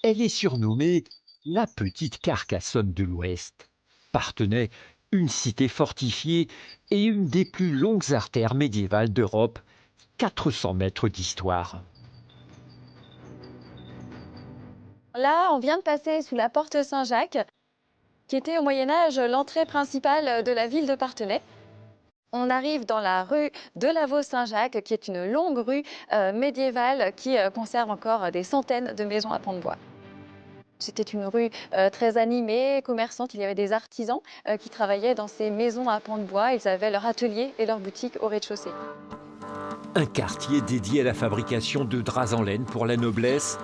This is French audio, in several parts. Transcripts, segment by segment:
Elle est surnommée la petite Carcassonne de l'Ouest. Parthenay, une cité fortifiée et une des plus longues artères médiévales d'Europe, 400 mètres d'histoire. Là, on vient de passer sous la porte Saint-Jacques, qui était au Moyen Âge l'entrée principale de la ville de Parthenay. On arrive dans la rue de la Vaux-Saint-Jacques, qui est une longue rue médiévale qui conserve encore des centaines de maisons à pans de bois. C'était une rue très animée, commerçante. Il y avait des artisans qui travaillaient dans ces maisons à pans de bois. Ils avaient leur atelier et leur boutique au rez-de-chaussée. Un quartier dédié à la fabrication de draps en laine pour la noblesse,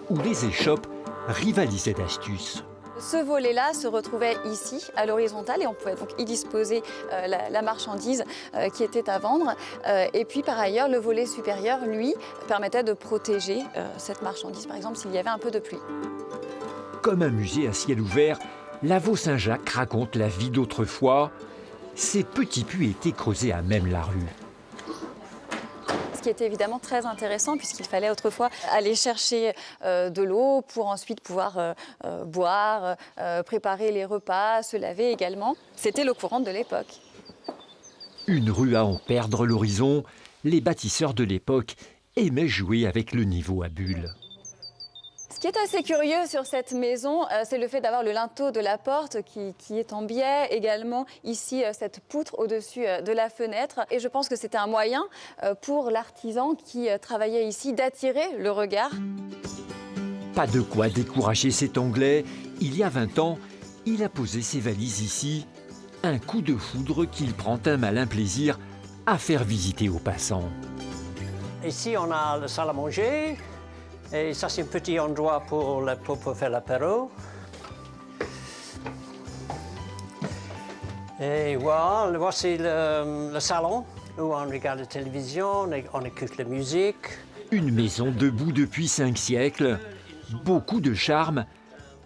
où les échoppes rivalisaient d'astuces. Ce volet-là se retrouvait ici, à l'horizontale, et on pouvait donc y disposer la marchandise qui était à vendre. Et puis par ailleurs, le volet supérieur, lui, permettait de protéger cette marchandise, par exemple, s'il y avait un peu de pluie. Comme un musée à ciel ouvert, la Vaux-Saint-Jacques raconte la vie d'autrefois. Ces petits puits étaient creusés à même la rue. Ce qui était évidemment très intéressant puisqu'il fallait autrefois aller chercher de l'eau pour ensuite pouvoir boire, préparer les repas, se laver également. C'était l'eau courante de l'époque. Une rue à en perdre l'horizon, les bâtisseurs de l'époque aimaient jouer avec le niveau à bulles. Ce qui est assez curieux sur cette maison, c'est le fait d'avoir le linteau de la porte qui est en biais, également ici cette poutre au-dessus de la fenêtre. Et je pense que c'était un moyen pour l'artisan qui travaillait ici d'attirer le regard. Pas de quoi décourager cet Anglais. Il y a 20 ans, il a posé ses valises ici. Un coup de foudre qu'il prend un malin plaisir à faire visiter aux passants. Ici, on a la salle à manger. Et ça, c'est un petit endroit pour faire l'apéro. Et voilà, voici le salon où on regarde la télévision, on écoute la musique. Une maison debout depuis 5 siècles, beaucoup de charme,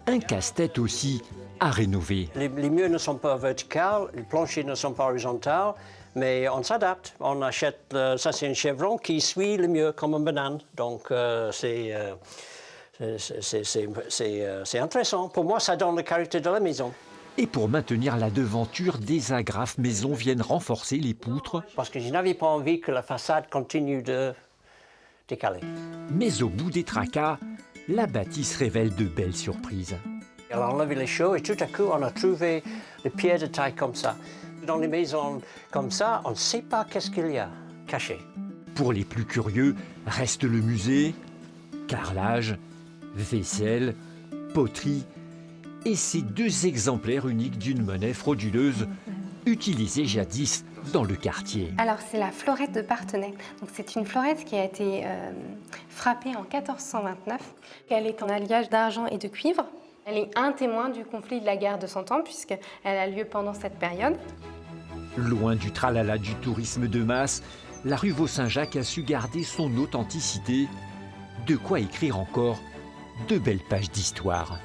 un casse-tête aussi à rénover. Les murs ne sont pas verticaux, les planchers ne sont pas horizontaux, mais on s'adapte. On achète, ça c'est un chevron qui suit le mur comme une banane. Donc c'est intéressant. Pour moi, ça donne le caractère de la maison. Et pour maintenir la devanture, des agrafes maison viennent renforcer les poutres. Parce que je n'avais pas envie que la façade continue de décaler. Mais au bout des tracas, la bâtisse révèle de belles surprises. On a enlevé les chaux et tout à coup, on a trouvé des pierres de taille comme ça. Dans les maisons comme ça, on ne sait pas qu'est-ce qu'il y a caché. Pour les plus curieux, reste le musée, carrelage, vaisselle, poterie et ces 2 exemplaires uniques d'une monnaie frauduleuse utilisée jadis dans le quartier. Alors c'est la florette de Parthenay. Donc c'est une florette qui a été frappée en 1429. Elle est en alliage d'argent et de cuivre. Elle est un témoin du conflit de la guerre de 100 ans puisqu'elle a lieu pendant cette période. Loin du tralala du tourisme de masse, la rue Vaux-Saint-Jacques a su garder son authenticité. De quoi écrire encore de belles pages d'histoire.